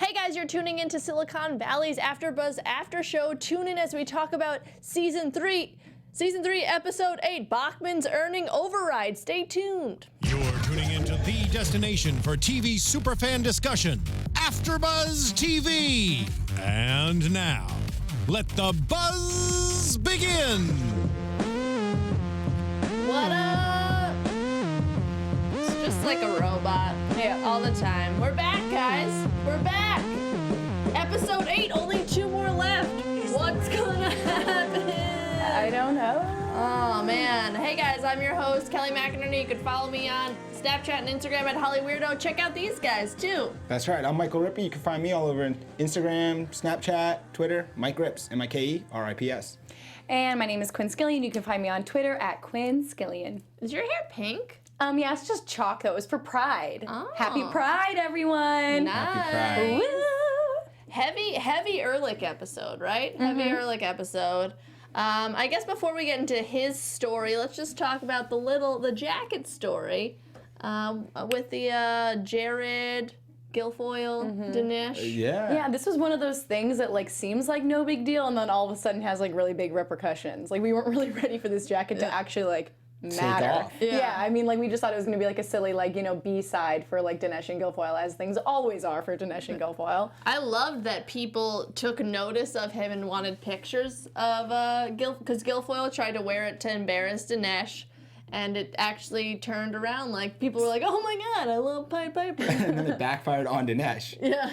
Hey guys, you're tuning into Silicon Valley's AfterBuzz After Show. Tune in as we talk about Season 3, Episode 8, Bachman's Earning Override. Stay tuned. You're tuning into the destination for TV superfan discussion, AfterBuzz TV. And now, let the buzz begin. What up? It's just like a robot. Yeah, all the time. We're back, guys. We're back. Episode 8, only 2 more left. What's gonna happen? I don't know. Oh, man. Hey, guys, I'm your host, Kelly McInerney. You can follow me on Snapchat and Instagram at HollyWeirdo. Check out these guys, too. That's right. I'm Michael Rippe. You can find me all over Instagram, Snapchat, Twitter, Mike Rips, M-I-K-E-R-I-P-S. And my name is Quinn Scillian. You can find me on Twitter at Quinn Scillian. Is your hair pink? Yeah, it's just chalk, though. It was for Pride. Oh. Happy Pride, everyone. Nice. Happy Pride. Woo! Heavy Erlich episode, right? Heavy Erlich episode. I guess before we get into his story, let's just talk about the jacket story with the Jared, Guilfoyle, Dinesh. Yeah, this was one of those things that like seems like no big deal and then all of a sudden has like really big repercussions. Like we weren't really ready for this jacket to actually like matter. off. Yeah, I mean like we just thought it was gonna be like a silly like, you know, B-side for like Dinesh and Guilfoyle, as things always are for Dinesh and Guilfoyle. I loved that people took notice of him and wanted pictures of because Guilfoyle tried to wear it to embarrass Dinesh. And it actually turned around. Like, people were like, oh my god, I love Pied Piper. And then it backfired on Dinesh. Yeah.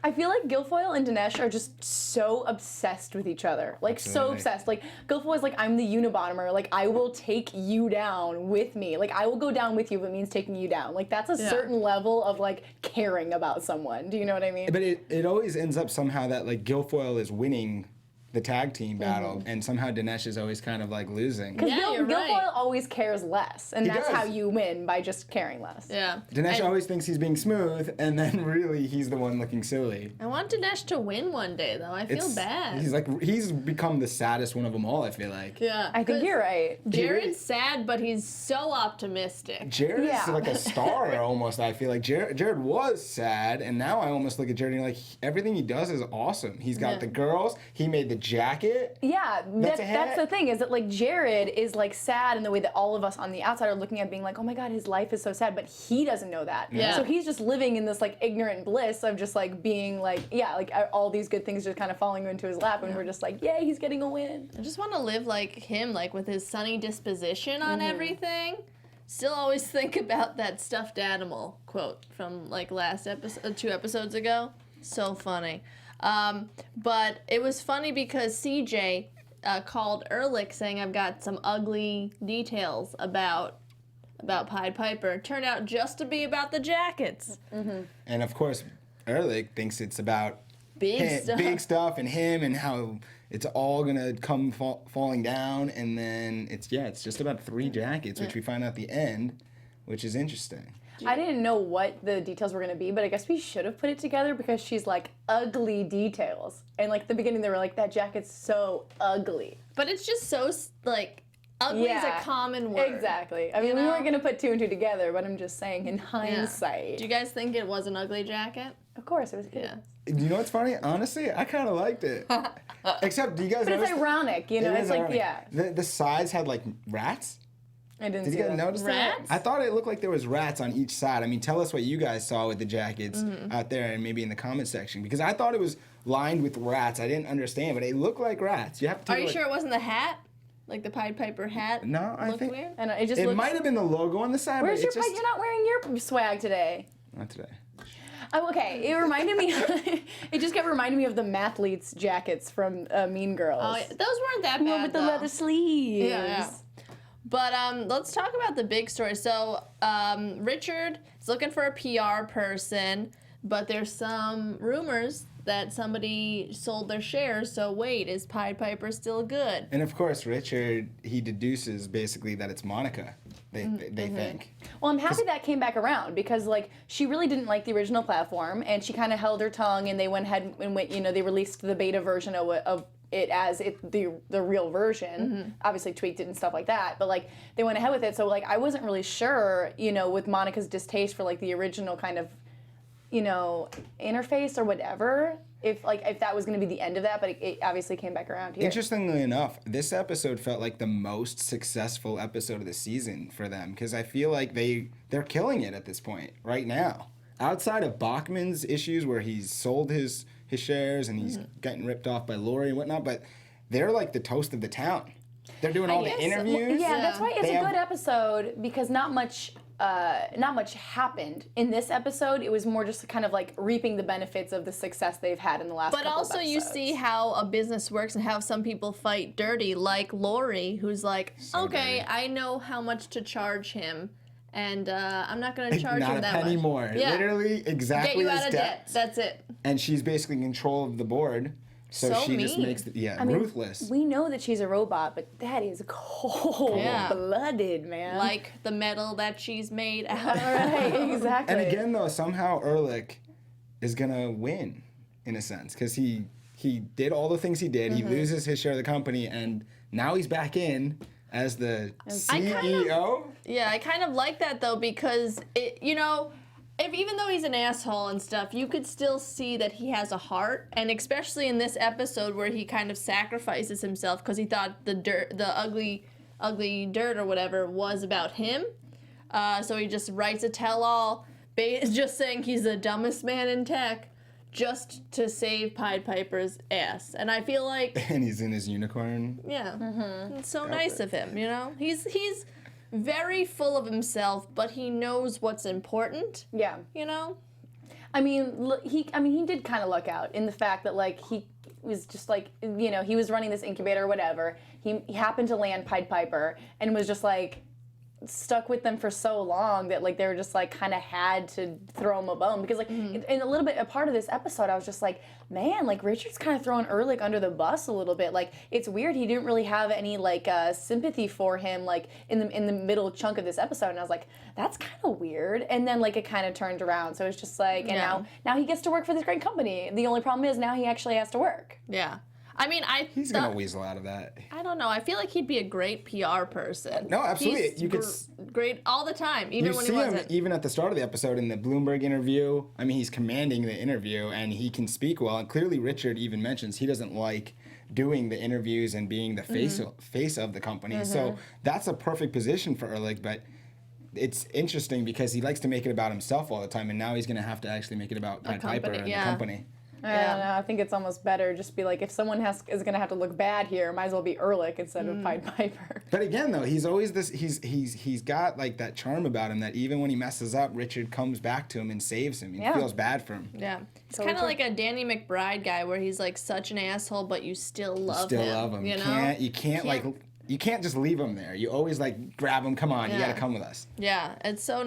I feel like Guilfoyle and Dinesh are just so obsessed with each other. Like, so Absolutely. obsessed. Like, Guilfoyle's like, I'm the Unabomber. Like, I will take you down with me. Like, I will go down with you if it means taking you down. Like, that's a certain level of, like, caring about someone. Do you know what I mean? But it always ends up somehow that, like, Guilfoyle is winning the tag team battle, and somehow Dinesh is always kind of, like, losing. Because Yeah, you're right. Guilfoyle always cares less. And He that's does. how you win, by just caring less. Yeah. Dinesh And always thinks he's being smooth, and then really he's the one looking silly. I want Dinesh to win one day, though. I feel bad. He's become the saddest one of them all, I feel like. Yeah. I think you're right. Jared's sad, but he's so optimistic. Jared is Yeah. like a star almost, I feel like. Jared was sad, and now I almost look at Jared and like, everything he does is awesome. He's got the girls, he made the jacket. Yeah, That's a that's hit. the thing, is that like Jared is like sad in the way that all of us on the outside are looking at being like, oh my god, his life is so sad, but he doesn't know that. Yeah. So he's just living in this like ignorant bliss of just like being like, yeah, like all these good things just kind of falling into his lap, and we're just like, yay, he's getting a win. I just want to live like him, like with his sunny disposition on everything. Still always think about that stuffed animal quote from like last episode, 2 episodes ago. So funny. But it was funny because CJ called Erlich saying, I've got some ugly details about Pied Piper. Turned out just to be about the jackets. And of course, Erlich thinks it's about big stuff and him and how it's all gonna come falling down, and then it's just about 3 jackets, which we find out at the end, which is interesting. I didn't know what the details were going to be, but I guess we should have put it together because she's like, ugly details. And like the beginning they were like, that jacket's so ugly. But it's just so, like, ugly is a common word. Exactly. I mean, we weren't going to put 2 and 2 together, but I'm just saying in hindsight. Do you guys think it was an ugly jacket? Of course, it was good. Yeah. You know what's funny? Honestly, I kind of liked it. Except, do you guys But it's notice? ironic, you know? It It's is like, ironic. yeah. The sides had like rats. I didn't Did see you guys that. notice that? Rats? I thought it looked like there was rats on each side. I mean, tell us what you guys saw with the jackets out there and maybe in the comment section. Because I thought it was lined with rats. I didn't understand, but it looked like rats. You have to Are you sure it wasn't the hat? Like the Pied Piper hat? No, I looked think weird? And it just it looks... might have been the logo on the side, Where's but your it just... You're not wearing your swag today. Not today. Oh, okay. It reminded me... it just kept reminding me of the Mathletes jackets from Mean Girls. Oh, yeah. Those weren't that bad, with the though. leather sleeves. Yeah. But let's talk about the big story. So Richard is looking for a PR person, but there's some rumors that somebody sold their shares. So wait, is Pied Piper still good? And of course, Richard, he deduces basically that it's Monica, they think. Well, I'm happy that came back around because, like, she really didn't like the original platform, and she kind of held her tongue, and they went ahead and went, you know, they released the beta version of it as the real version, obviously tweaked it and stuff like that, but like they went ahead with it. So like I wasn't really sure, you know, with Monica's distaste for like the original kind of interface or whatever. If that was going to be the end of that, but it obviously came back around here. Interestingly enough, this episode felt like the most successful episode of the season for them because I feel like they're killing it at this point right now. Outside of Bachman's issues where he's sold his shares and he's getting ripped off by Lori and whatnot, but they're like the toast of the town. They're doing all the interviews. Yeah, that's why it's a good episode because not much happened in this episode. It was more just kind of like reaping the benefits of the success they've had in the last couple of episodes. But also you see how a business works and how some people fight dirty, like Lori, who's like, okay, I know how much to charge him, and I'm not going to charge him that much. Not a penny more. Yeah. Literally exactly Get you his out of debt. That's it. And she's basically in control of the board. So she mean. just makes it, ruthless. We know that she's a robot, but that is cold-blooded, man. Like the metal that she's made out of. Right, exactly. And again, though, somehow Erlich is going to win, in a sense, because he did all the things he did. He loses his share of the company, and now he's back in as the CEO. I kind of like that, though, because, even though he's an asshole and stuff, you could still see that he has a heart, and especially in this episode where he kind of sacrifices himself because he thought the ugly dirt or whatever was about him. So he just writes a tell-all, just saying he's the dumbest man in tech, just to save Pied Piper's ass. And I feel like... And he's in his unicorn. Yeah. It's so nice of him, He's very full of himself, but he knows what's important. Yeah. I mean, he did kind of luck out in the fact that, like, he was just, like, he was running this incubator or whatever. He happened to land Pied Piper and was just, like, stuck with them for so long that, like, they were just, like, kind of had to throw him a bone. Because, like, in a part of this episode, I was just like, man, like, Richard's kind of throwing Erlich under the bus a little bit. Like, it's weird. He didn't really have any, like, sympathy for him, like, in the middle chunk of this episode. And I was like, that's kind of weird. And then, like, it kind of turned around. So it's just like, and now he gets to work for this great company. The only problem is now he actually has to work. Yeah. I mean, he's gonna weasel out of that. I don't know. I feel like he'd be a great PR person. No, absolutely. He's great all the time, even when he wasn't. You see him even at the start of the episode in the Bloomberg interview. I mean, he's commanding the interview, and he can speak well. And clearly, Richard even mentions he doesn't like doing the interviews and being the face of the company. So that's a perfect position for Erlich, but it's interesting because he likes to make it about himself all the time, and now he's gonna have to actually make it about Pied Piper and the company. I don't know. I think it's almost better just be like, if someone is going to have to look bad here, might as well be Erlich instead of Pied Piper. But again, though, he's always this. He's got like that charm about him that even when he messes up, Richard comes back to him and saves him. He feels bad for him. Yeah, it's kind of like a Danny McBride guy where he's like such an asshole, but you still love him. You can't you can't just leave him there. You always like grab him. Come on, you got to come with us. Yeah, it's so.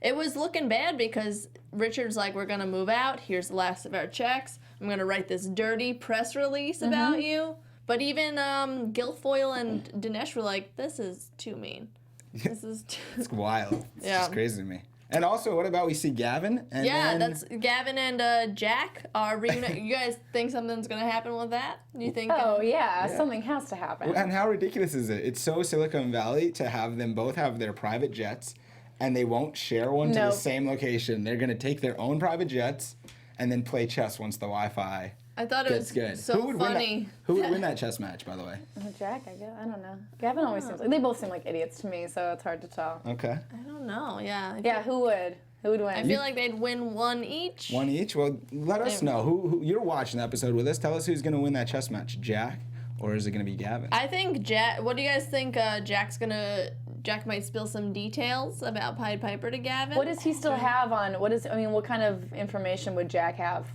It was looking bad because Richard's like, we're gonna move out. Here's the last of our checks. I'm gonna write this dirty press release about you. But even Guilfoyle and Dinesh were like, this is too mean. This is too. It's wild. It's just crazy to me. And also, what about we see Gavin? And that's Gavin and Jack are reunited. You guys think something's gonna happen with that? You think? Oh yeah, something has to happen. And how ridiculous is it? It's so Silicon Valley to have them both have their private jets, and they won't share one to the same location. They're gonna take their own private jets, and then play chess once the Wi-Fi. I thought it was good. so funny. Who would win that chess match, by the way? Jack, I guess. I don't know. Gavin always seems like they both seem like idiots to me, so it's hard to tell. Okay. I don't know. Yeah. Yeah, who would? Who would win? I feel like they'd win one each. One each? Well, let us know. Who you're watching the episode with us. Tell us who's going to win that chess match. Jack, or is it going to be Gavin? I think Jack. What do you guys think? Jack might spill some details about Pied Piper to Gavin. What does he still have on? What kind of information would Jack have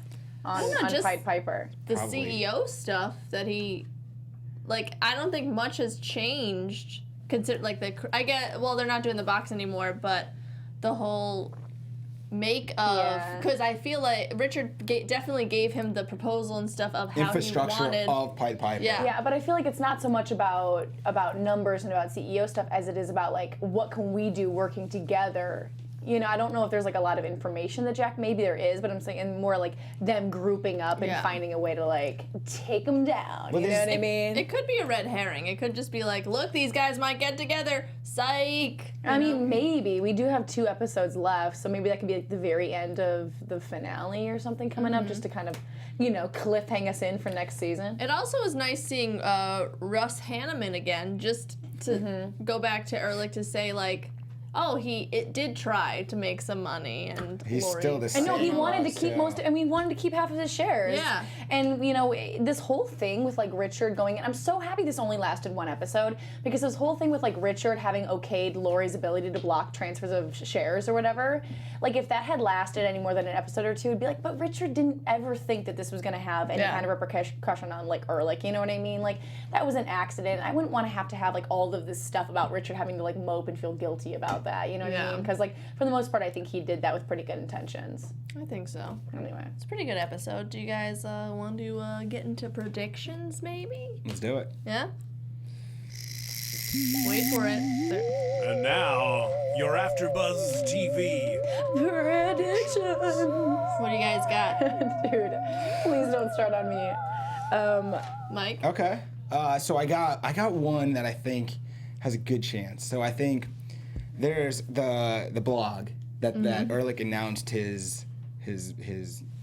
on Pied Piper? The CEO stuff that he, I don't think much has changed. They're not doing the box anymore, but the whole make of, because I feel like Richard definitely gave him the proposal and stuff of how infrastructure he wanted of Pied Piper. Yeah, but I feel like it's not so much about numbers and about CEO stuff as it is about what can we do working together you know, I don't know if there's like a lot of information that Jack, maybe there is, but I'm saying and more like them grouping up and finding a way to like take them down. You know what I mean? It could be a red herring. It could just be like, look, these guys might get together. Psych. I mean, maybe. We do have 2 episodes left, so maybe that could be like the very end of the finale or something coming up, just to kind of, you know, cliffhang us in for next season. It also was nice seeing Russ Hanneman again, just to go back to Erlich to say, like, oh, it did try to make some money, and he's Lori, still the same. I know he wanted to keep he wanted to keep half of his shares. Yeah. And you know, this whole thing with like Richard going, and I'm so happy this only lasted 1 episode, because this whole thing with like Richard having okayed Lori's ability to block transfers of shares or whatever, like if that had lasted any more than an episode or 2, it'd be like, but Richard didn't ever think that this was gonna have any kind of repercussion on like Erlich, you know what I mean? Like that was an accident. I wouldn't want to have like all of this stuff about Richard having to like mope and feel guilty about that, you know what I mean? Because like for the most part, I think he did that with pretty good intentions. I think so. Anyway, it's a pretty good episode. Do you guys want to get into predictions, maybe? Let's do it. Yeah. Wait for it. And now, your AfterBuzz TV predictions. What do you guys got? Dude, please don't start on me. Mike? Okay. So I got one that I think has a good chance. So I think there's the blog that Erlich announced his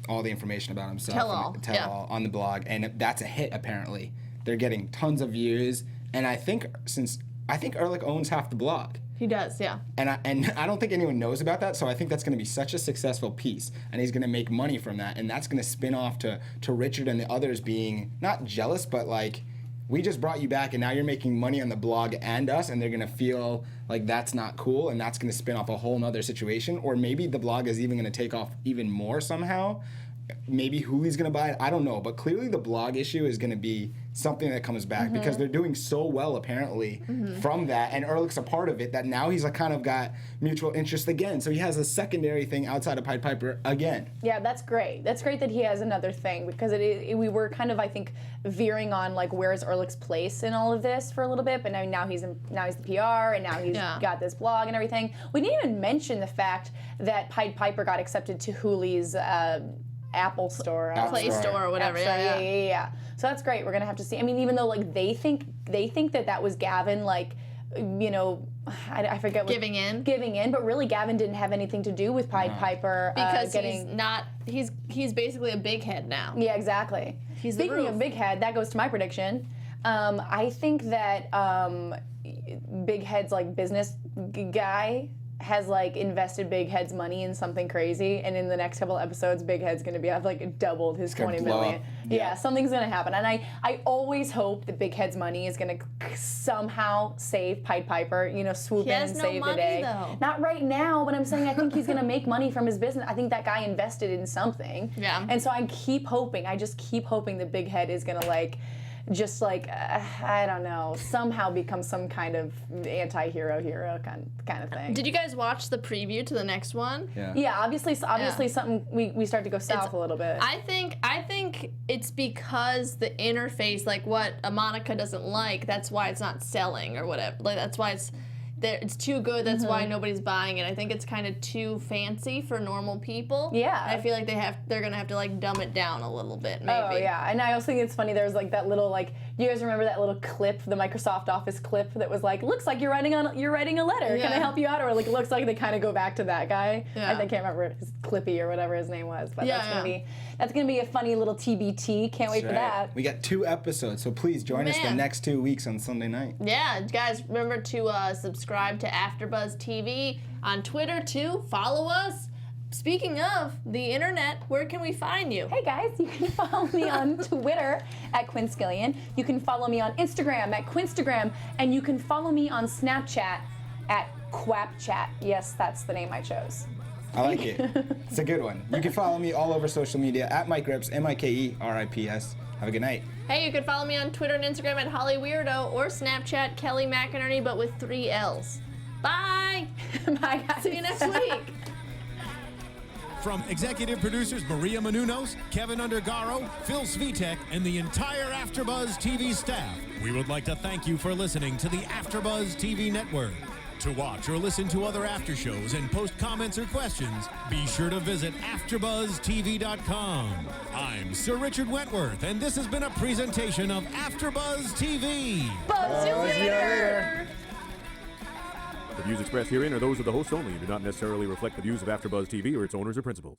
all the information about himself. Tell all on the blog, and that's a hit apparently. They're getting tons of views, and I think Erlich owns half the blog. He does, yeah. And I don't think anyone knows about that, so I think that's going to be such a successful piece, and he's going to make money from that, and that's going to spin off to Richard and the others being not jealous, but like, we just brought you back, and now you're making money on the blog and us, and they're going to feel like that's not cool, and that's going to spin off a whole nother situation, or maybe the blog is even going to take off even more somehow. Maybe Hooli's going to buy it. I don't know. But clearly the blog issue is going to be something that comes back because they're doing so well, apparently, from that. And Erlich's a part of it that now he's like kind of got mutual interest again. So he has a secondary thing outside of Pied Piper again. Yeah, that's great. That's great that he has another thing because we were kind of, I think, veering on like where's Erlich's place in all of this for a little bit. But now he's the PR and now he's got this blog and everything. We didn't even mention the fact that Pied Piper got accepted to Hooli's Apple Store, Play Store or whatever. Yeah. So that's great. We're gonna have to see. I mean, even though like they think that was Gavin, like, you know, I forget what giving in, but really Gavin didn't have anything to do with Pied Piper because he's basically a big head now. Yeah, exactly. Speaking of big head, that goes to my prediction. I think that Big Head's like business guy has like invested Big Head's money in something crazy, and in the next couple episodes, Big Head's gonna have like doubled his 20 million. Yeah, something's gonna happen, and I always hope that Big Head's money is gonna somehow save Pied Piper. You know, swoop in and save the day. Though. Not right now, but I'm saying I think he's gonna make money from his business. I think that guy invested in something. Yeah. And so I just keep hoping that Big Head is gonna like. Just like I don't know, somehow become some kind of anti-hero kind of thing. Did you guys watch the preview to the next one? Yeah. Obviously, something we start to go south a little bit. I think it's because the interface, like what Monica doesn't like, that's why it's not selling or whatever. Like that's why it's too good. That's why nobody's buying it. I think it's kind of too fancy for normal people. Yeah. And I feel like they're gonna have to like dumb it down a little bit, maybe. Oh yeah, and I also think it's funny. There's like that little like. Do you guys remember that little clip, the Microsoft Office clip that was like, looks like you're writing a letter. Yeah. Can I help you out? Or like, it looks like they kind of go back to that guy. Yeah. I can't remember his Clippy or whatever his name was, but that's gonna be a funny little TBT. Can't wait for that. We got 2 episodes, so please join us the next 2 weeks on Sunday night. Yeah, guys, remember to subscribe to AfterBuzz TV on Twitter too. Follow us. Speaking of the internet, where can we find you? Hey guys, you can follow me on Twitter at Quinn Scillian. You can follow me on Instagram at Quinstagram, and you can follow me on Snapchat at QuapChat. Yes, that's the name I chose. I like it. It's a good one. You can follow me all over social media at Mike Rips, MikeRips. Have a good night. Hey, you can follow me on Twitter and Instagram at HollyWeirdo or Snapchat Kelly McInerney, but with 3 L's. Bye. Bye guys. See you next week. From executive producers Maria Menounos, Kevin Undergaro, Phil Svitek, and the entire AfterBuzz TV staff, we would like to thank you for listening to the AfterBuzz TV network. To watch or listen to other after shows and post comments or questions, be sure to visit AfterBuzzTV.com. I'm Sir Richard Wentworth, and this has been a presentation of AfterBuzz TV. Buzz you later. The views expressed herein are those of the hosts only and do not necessarily reflect the views of AfterBuzz TV or its owners or principals.